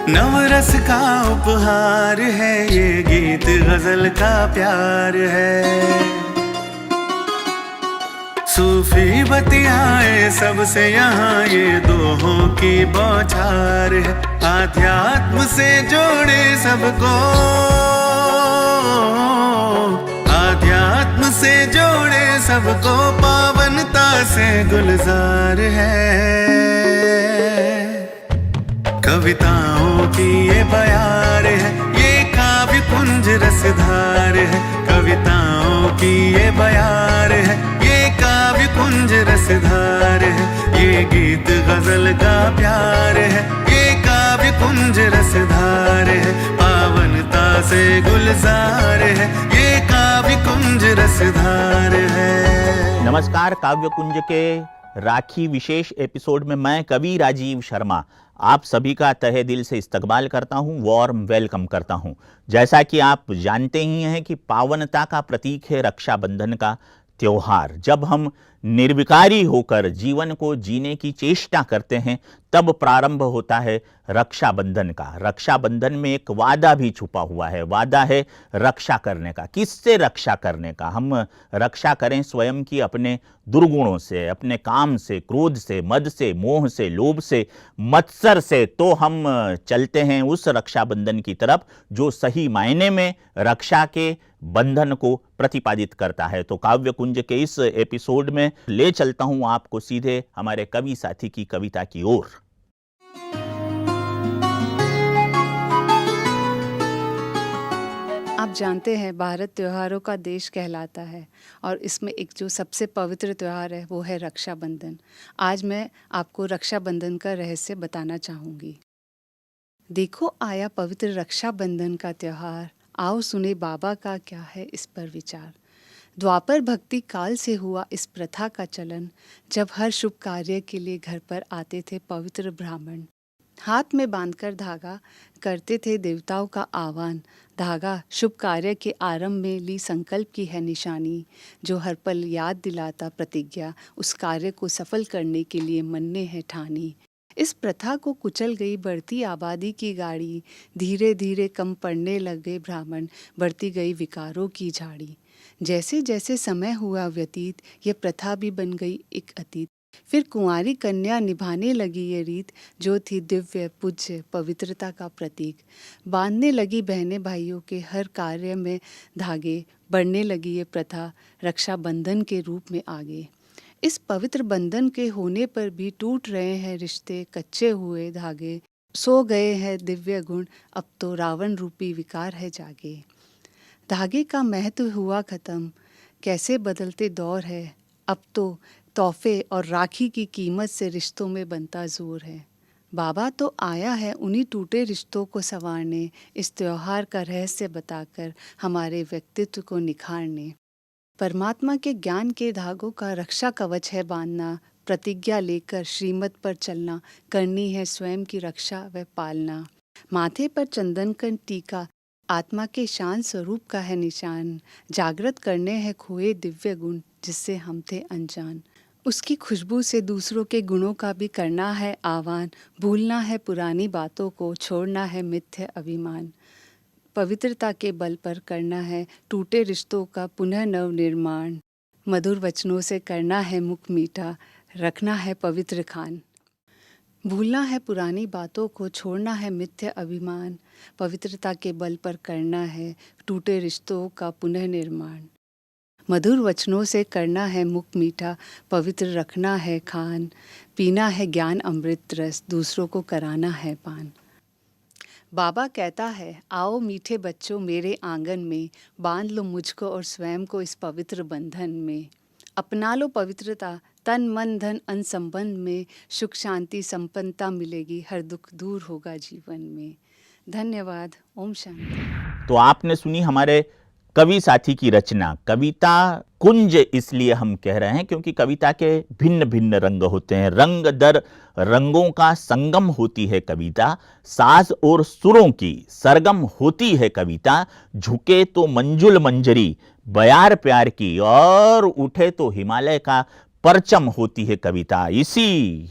नवरस का उपहार है ये गीत, गजल का प्यार है। सूफी बतियाए सबसे यहाँ ये दोहों की बौछार है। आध्यात्म से जोड़े सबको, आध्यात्म से जोड़े सबको, पावनता से गुलजार है। कविताओं की ये बयार है, ये काव्य कुंज रसधार है। कविताओं की ये बयार है, ये काव्य कुंज रसधार है। ये गीत गजल का प्यार है, ये काव्य कुंज रसधार है। पावनता से गुलजार है, ये काव्य कुंज रसधार है। नमस्कार, काव्य कुंज के राखी विशेष एपिसोड में मैं कवि राजीव शर्मा आप सभी का तहे दिल से इस्तकबाल करता हूं, वार्म वेलकम करता हूं। जैसा कि आप जानते ही हैं कि पावनता का प्रतीक है रक्षाबंधन का त्योहार। जब हम निर्विकारी होकर जीवन को जीने की चेष्टा करते हैं तब प्रारंभ होता है रक्षाबंधन का। रक्षाबंधन में एक वादा भी छुपा हुआ है, वादा है रक्षा करने का। किससे रक्षा करने का? हम रक्षा करें स्वयं की अपने दुर्गुणों से, अपने काम से, क्रोध से, मद से, मोह से, लोभ से, मत्सर से। तो हम चलते हैं उस रक्षाबंधन की तरफ जो सही मायने में रक्षा के बंधन को प्रतिपादित करता है। तो काव्य कुंज के इस एपिसोड में ले चलता हूं आपको सीधे हमारे कवि साथी की कविता की ओर। आप जानते हैं भारत त्योहारों का देश कहलाता है और इसमें एक जो सबसे पवित्र त्योहार है वो है रक्षाबंधन। आज मैं आपको रक्षाबंधन का रहस्य बताना चाहूँगी। देखो आया पवित्र रक्षाबंधन का त्योहार, आओ सुने बाबा का क्या है इस पर विचार। द्वापर भक्ति काल से हुआ इस प्रथा का चलन, जब हर शुभ कार्य के लिए घर पर आते थे पवित्र ब्राह्मण। हाथ में बांधकर धागा करते थे देवताओं का आह्वान। धागा शुभ कार्य के आरंभ में ली संकल्प की है निशानी, जो हर पल याद दिलाता प्रतिज्ञा, उस कार्य को सफल करने के लिए मन ने है ठानी। इस प्रथा को कुचल गई बढ़ती आबादी की गाड़ी, धीरे धीरे कम पड़ने लग गए ब्राह्मण, बढ़ती गई विकारों की झाड़ी। जैसे जैसे समय हुआ व्यतीत, ये प्रथा भी बन गई एक अतीत। फिर कुंवारी कन्या निभाने लगी ये रीत, जो थी दिव्य पूज्य पवित्रता का प्रतीक। बांधने लगी बहनें भाइयों के हर कार्य में धागे, बढ़ने लगी ये प्रथा रक्षाबंधन के रूप में आगे। इस पवित्र बंधन के होने पर भी टूट रहे हैं रिश्ते, कच्चे हुए धागे। सो गए हैं दिव्य गुण, अब तो रावण रूपी विकार है जागे। धागे का महत्व हुआ खत्म, कैसे बदलते दौर है। अब तो तोहफे और राखी की कीमत से रिश्तों में बनता जोर है। बाबा तो आया है उन्हीं टूटे रिश्तों को संवारने, इस त्योहार का रहस्य बताकर हमारे व्यक्तित्व को निखारने। परमात्मा के ज्ञान के धागों का रक्षा कवच है बांधना, प्रतिज्ञा लेकर श्रीमत पर चलना, करनी है स्वयं की रक्षा व पालना। माथे पर चंदन का टीका आत्मा के शांत स्वरूप का है निशान, जागृत करने हैं खोए दिव्य गुण जिससे हम थे अनजान। उसकी खुशबू से दूसरों के गुणों का भी करना है आह्वान, भूलना है पुरानी बातों को, छोड़ना है मिथ्य अभिमान। पवित्रता के बल पर करना है टूटे रिश्तों का पुनः नव निर्माण। मधुर वचनों से करना है मुख मीठा, रखना है पवित्र खान। भूलना है पुरानी बातों को, छोड़ना है मिथ्य अभिमान। पवित्रता के बल पर करना है टूटे रिश्तों का पुनः निर्माण। मधुर वचनों से करना है मुख मीठा, पवित्र रखना है खान। पीना है ज्ञान अमृत रस, दूसरों को कराना है पान। बाबा कहता है आओ मीठे बच्चों मेरे आंगन में, बांध लो मुझको और स्वयं को इस पवित्र बंधन में। अपना लो पवित्रता तन मन धन अन संबंध में, सुख शांति संपन्नता मिलेगी, हर दुख दूर होगा जीवन में। धन्यवाद। ओम शांति। तो आपने सुनी हमारे कवि साथी की रचना। कविता कुंज इसलिए हम कह रहे हैं क्योंकि कविता के भिन्न भिन्न रंग होते हैं, रंग दर रंगों का संगम होती है कविता। साज और सुरों की सरगम होती है कविता। झुके तो मंजुल मंजरी बयार प्यार की, और उठे तो हिमालय का परचम होती है कविता। इसी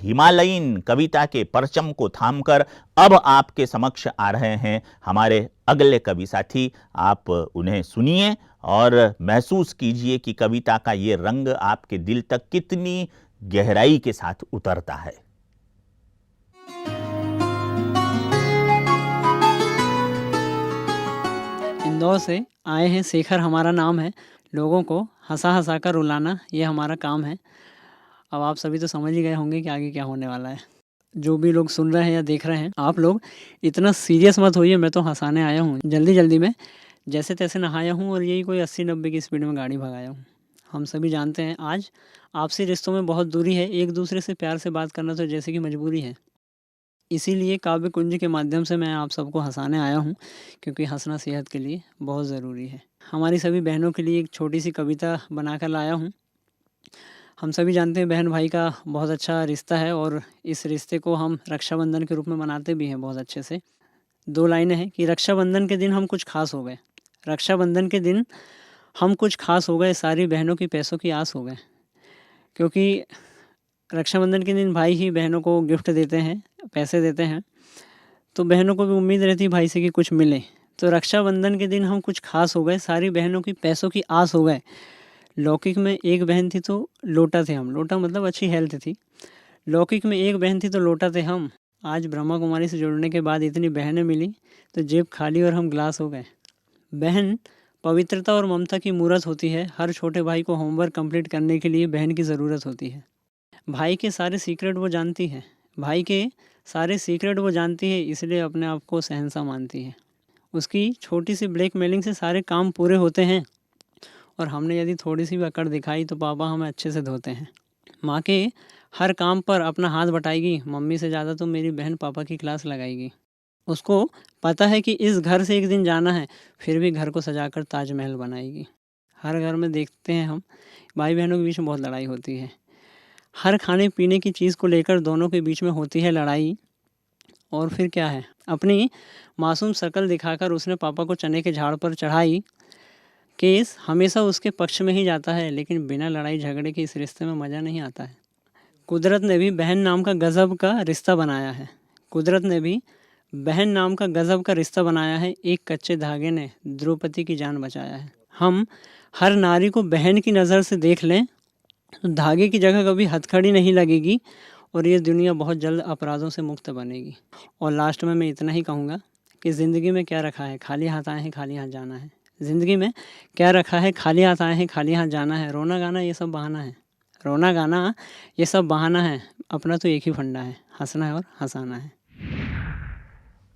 हिमालयीन कविता के परचम को थामकर अब आपके समक्ष आ रहे हैं हमारे अगले कवि साथी। आप उन्हें सुनिए और महसूस कीजिए कि कविता का ये रंग आपके दिल तक कितनी गहराई के साथ उतरता है। इंदौर से आए हैं, शेखर हमारा नाम है। लोगों को हंसा हंसा कर रुलाना ये हमारा काम है। अब आप सभी तो समझ ही गए होंगे कि आगे क्या होने वाला है। जो भी लोग सुन रहे हैं या देख रहे हैं, आप लोग इतना सीरियस मत होइए। मैं तो हंसाने आया हूँ, जल्दी जल्दी में जैसे तैसे नहाया हूँ और यही कोई 80-90 की स्पीड में गाड़ी भगाया हूँ। हम सभी जानते हैं आज आपसी रिश्तों में बहुत दूरी है। एक दूसरे से प्यार से बात करना तो जैसे कि मजबूरी है। इसीलिए काव्य कुंज के माध्यम से मैं आप सबको हंसाने आया हूँ, क्योंकि हंसना सेहत के लिए बहुत ज़रूरी है। हमारी सभी बहनों के लिए एक छोटी सी कविता बनाकर लाया हूँ। हम सभी जानते हैं बहन भाई का बहुत अच्छा रिश्ता है और इस रिश्ते को हम रक्षाबंधन के रूप में मनाते भी हैं बहुत अच्छे से। 2 लाइनें हैं कि रक्षाबंधन के दिन हम कुछ खास हो गए। रक्षाबंधन के दिन हम कुछ खास हो गए, सारी बहनों की पैसों की आस हो गए। क्योंकि रक्षाबंधन के दिन भाई ही बहनों को गिफ्ट देते हैं, पैसे देते हैं, तो बहनों को भी उम्मीद रहती है भाई से कि कुछ मिले। तो रक्षाबंधन के दिन हम कुछ खास हो गए, सारी बहनों की पैसों की आस हो गए। लौकिक में एक बहन थी तो लोटा थे हम। लोटा मतलब अच्छी हेल्थ थी। लौकिक में एक बहन थी तो लोटा थे हम। आज ब्रह्मा कुमारी से जुड़ने के बाद इतनी बहनें मिली तो जेब खाली और हम ग्लास हो गए। बहन पवित्रता और ममता की मूरत होती है। हर छोटे भाई को होमवर्क कंप्लीट करने के लिए बहन की ज़रूरत होती है। भाई के सारे सीक्रेट वो जानती है। भाई के सारे सीक्रेट वो जानती है, इसलिए अपने आप को शहंशाह मानती है। उसकी छोटी सी ब्लैकमेलिंग से सारे काम पूरे होते हैं और हमने यदि थोड़ी सी भी अकड़ दिखाई तो पापा हमें अच्छे से धोते हैं। माँ के हर काम पर अपना हाथ बटाएगी। मम्मी से ज़्यादा तो मेरी बहन पापा की क्लास लगाएगी। उसको पता है कि इस घर से एक दिन जाना है, फिर भी घर को सजाकर ताजमहल बनाएगी। हर घर में देखते हैं हम भाई बहनों के बीच में बहुत लड़ाई होती है। हर खाने पीने की चीज़ को लेकर दोनों के बीच में होती है लड़ाई। और फिर क्या है, अपनी मासूम शक्ल दिखाकर उसने पापा को चने के झाड़ पर चढ़ाई। केस हमेशा उसके पक्ष में ही जाता है, लेकिन बिना लड़ाई झगड़े के इस रिश्ते में मज़ा नहीं आता है। कुदरत ने भी बहन नाम का गज़ब का रिश्ता बनाया है। कुदरत ने भी बहन नाम का गज़ब का रिश्ता बनाया है। एक कच्चे धागे ने द्रौपदी की जान बचाया है। हम हर नारी को बहन की नज़र से देख लें तो धागे की जगह कभी हथकड़ी नहीं लगेगी और ये दुनिया बहुत जल्द अपराधों से मुक्त बनेगी। और लास्ट में मैं इतना ही कहूँगा कि ज़िंदगी में क्या रखा है, खाली हाथ आए हैं, खाली हाथ जाना है। ज़िंदगी में क्या रखा है, खाली हाथ आए हैं, खाली हाथ जाना है। रोना गाना ये सब बहाना है। रोना गाना ये सब बहाना है। अपना तो एक ही फंडा है, हंसना है और हंसाना है।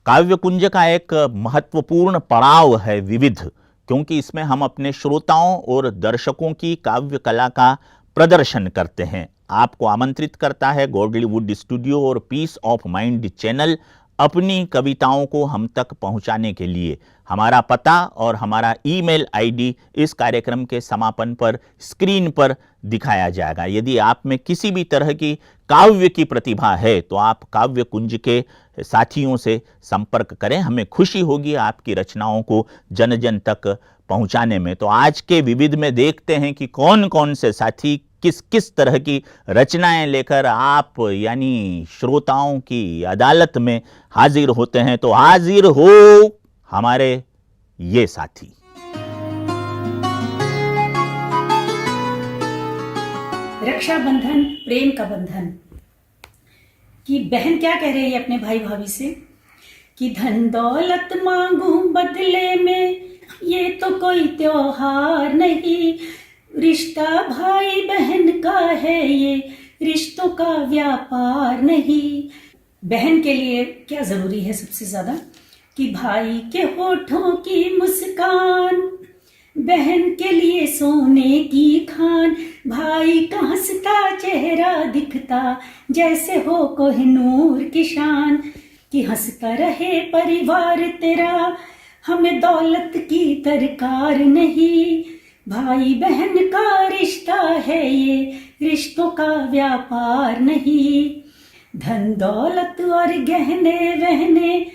काव्य कुंज का एक महत्वपूर्ण पड़ाव है विविध, क्योंकि इसमें हम अपने श्रोताओं और दर्शकों की काव्य कला का प्रदर्शन करते हैं। आपको आमंत्रित करता है गॉडलीवुड स्टूडियो और पीस ऑफ माइंड चैनल अपनी कविताओं को हम तक पहुंचाने के लिए। हमारा पता और हमारा ईमेल आईडी इस कार्यक्रम के समापन पर स्क्रीन पर दिखाया जाएगा। यदि आप में किसी भी तरह की काव्य की प्रतिभा है तो आप काव्य कुंज के साथियों से संपर्क करें। हमें खुशी होगी आपकी रचनाओं को जन जन तक पहुंचाने में। तो आज के विविध में देखते हैं कि कौन कौन से साथी किस किस तरह की रचनाएं लेकर आप यानी श्रोताओं की अदालत में हाजिर होते हैं। तो हाजिर हो हमारे ये साथी। रक्षाबंधन प्रेम का बंधन। कि बहन क्या कह रही है अपने भाई भाभी से कि धन दौलत मांगू बदले में, ये तो कोई त्योहार नहीं, रिश्ता भाई बहन का है, ये रिश्तों का व्यापार नहीं। बहन के लिए क्या जरूरी है सबसे ज्यादा कि भाई के होठों की मुस्कान, बहन के लिए सोने की खान, भाई का हंसता चेहरा दिखता जैसे हो कोहिनूर की शान, कि हंसता रहे परिवार तेरा, हमें दौलत की दरकार नहीं, भाई बहन का रिश्ता है ये, रिश्तों का व्यापार नहीं। धन दौलत और गहने वहने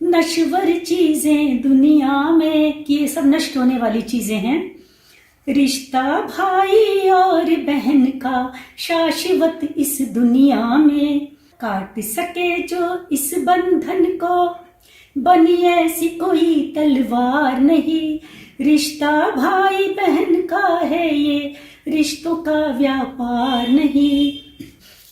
नश्वर चीजें दुनिया में, कि ये सब नष्ट होने वाली चीजें हैं, रिश्ता भाई और बहन का शाश्वत इस दुनिया में, काट सके जो इस बंधन को, बनी ऐसी कोई तलवार नहीं। रिश्ता भाई बहन का है ये, रिश्तों का व्यापार नहीं।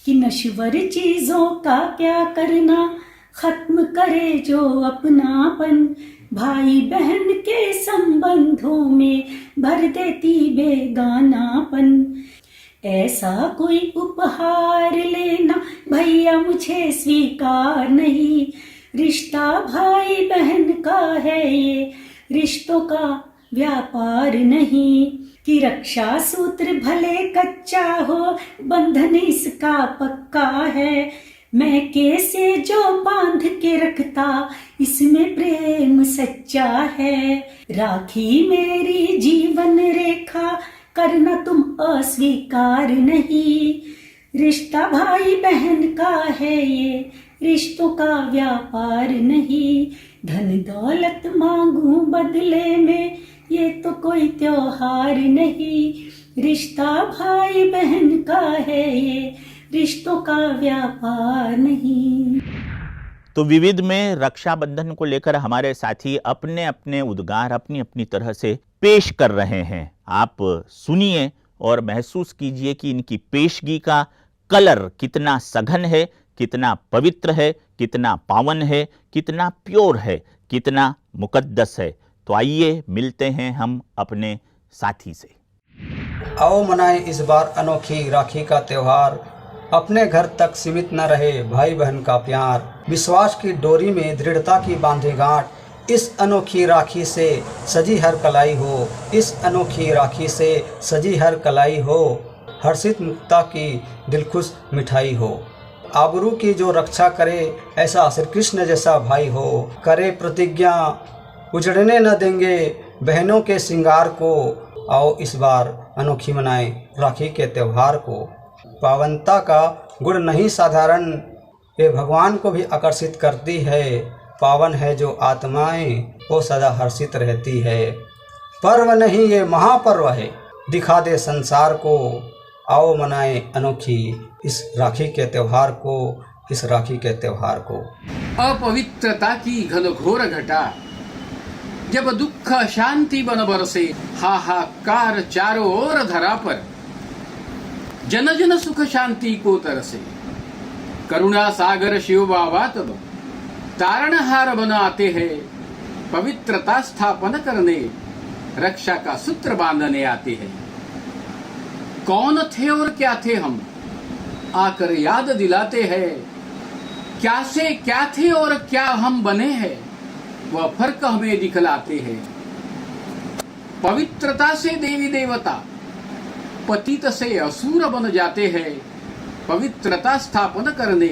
कि नश्वर चीजों का क्या करना, खत्म करे जो अपनापन, भाई बहन के संबंधों में भर देती बेगानापन। ऐसा कोई उपहार लेना भैया मुझे स्वीकार नहीं। रिश्ता भाई बहन का है ये, रिश्तों का व्यापार नहीं। कि रक्षा सूत्र भले कच्चा हो, बंधन इसका पक्का है। मैं कैसे जो बांध के रखता, इसमें प्रेम सच्चा है। राखी मेरी जीवन रेखा, करना तुम अस्वीकार नहीं। रिश्ता भाई बहन का है ये, रिश्तों का व्यापार नहीं। धन दौलत मांगू बदले में, ये तो कोई त्योहार नहीं। रिश्ता भाई बहन का है ये, रिश्तों का व्यापार नहीं। तो विविध में रक्षाबंधन को लेकर हमारे साथी अपने अपने उद्गार अपनी अपनी तरह से पेश कर रहे हैं। आप सुनिए और महसूस कीजिए कि इनकी पेशगी का कलर कितना सघन है, कितना पवित्र है, कितना पावन है, कितना प्योर है, कितना मुकद्दस है। तो आइए मिलते हैं हम अपने साथी से। आओ मनाएं इस बार अनोखी राखी का त्योहार, अपने घर तक सीमित न रहे भाई बहन का प्यार। विश्वास की डोरी में दृढ़ता की बांधे गांठ, इस अनोखी राखी से सजी हर कलाई हो। इस अनोखी राखी से सजी हर कलाई हो, हर्षित मुक्ता की दिलखुश मिठाई हो। आबरू की जो रक्षा करे, ऐसा श्री कृष्ण जैसा भाई हो। करे प्रतिज्ञा उजड़ने न देंगे बहनों के श्रृंगार को। आओ इस बार अनोखी मनाएं राखी के त्योहार को। पावनता का गुण नहीं साधारण, ये भगवान को भी आकर्षित करती है। पावन है जो आत्माएं, वो सदा हर्षित रहती है। पर्व नहीं ये महापर्व है, दिखा दे संसार को। आओ मनाएं अनोखी इस राखी के त्योहार को, इस राखी के त्योहार को। अपवित्रता की घनघोर घटा, जब दुख शांति बन बरसे। हाहाकार चारों ओर धरा पर, जन जन सुख शांति को तरसे। करुणा सागर शिव बाबा तब तारणहार बन आते हैं। पवित्रता स्थापन करने, रक्षा का सूत्र बांधने आते हैं। कौन थे और क्या थे हम, आकर याद दिलाते हैं। क्या से क्या थे और क्या हम बने हैं, वह फर्क हमें दिखलाते हैं। पवित्रता से देवी देवता, पतित से असुर बन जाते हैं। पवित्रता स्थापन करने,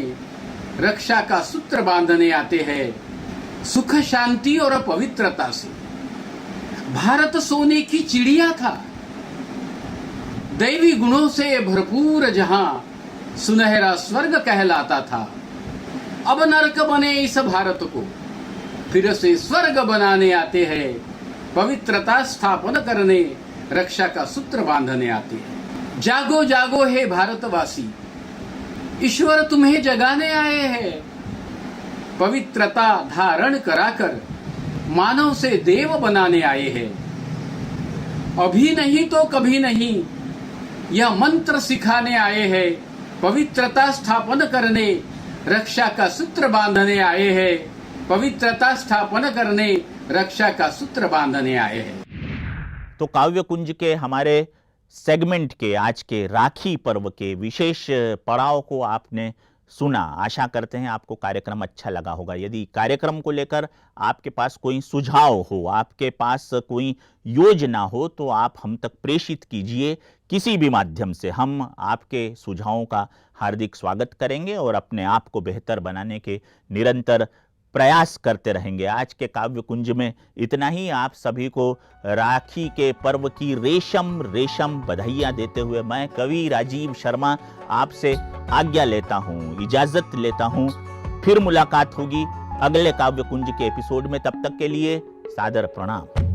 रक्षा का सूत्र बांधने आते हैं। सुख शांति और पवित्रता से भारत सोने की चिड़िया था। दैवी गुणों से भरपूर जहां सुनहरा स्वर्ग कहलाता था। अब नरक बने इस भारत को, फिर से स्वर्ग बनाने आते हैं। पवित्रता स्थापन करने, रक्षा का सूत्र बांधने आते हैं। जागो जागो हे भारतवासी, ईश्वर तुम्हें जगाने आए हैं। पवित्रता धारण कराकर मानव से देव बनाने आए हैं। अभी नहीं तो कभी नहीं, यह मंत्र सिखाने आए हैं। पवित्रता स्थापन करने, रक्षा का सूत्र बांधने आए हैं। पवित्रता स्थापन करने, रक्षा का सूत्र बांधने आए हैं। तो काव्य कुंज के हमारे सेगमेंट के आज के राखी पर्व के विशेष पड़ाव को आपने सुना। आशा करते हैं आपको कार्यक्रम अच्छा लगा होगा। यदि कार्यक्रम को लेकर आपके पास कोई सुझाव हो, आपके पास कोई योजना हो, तो आप हम तक प्रेषित कीजिए किसी भी माध्यम से। हम आपके सुझावों का हार्दिक स्वागत करेंगे और अपने आप को बेहतर बनाने के निरंतर प्रयास करते रहेंगे। आज के काव्य कुंज में इतना ही। आप सभी को राखी के पर्व की रेशम रेशम बधाइयाँ देते हुए मैं कवि राजीव शर्मा आपसे आज्ञा लेता हूँ, इजाजत लेता हूँ। फिर मुलाकात होगी अगले काव्य कुंज के एपिसोड में। तब तक के लिए सादर प्रणाम।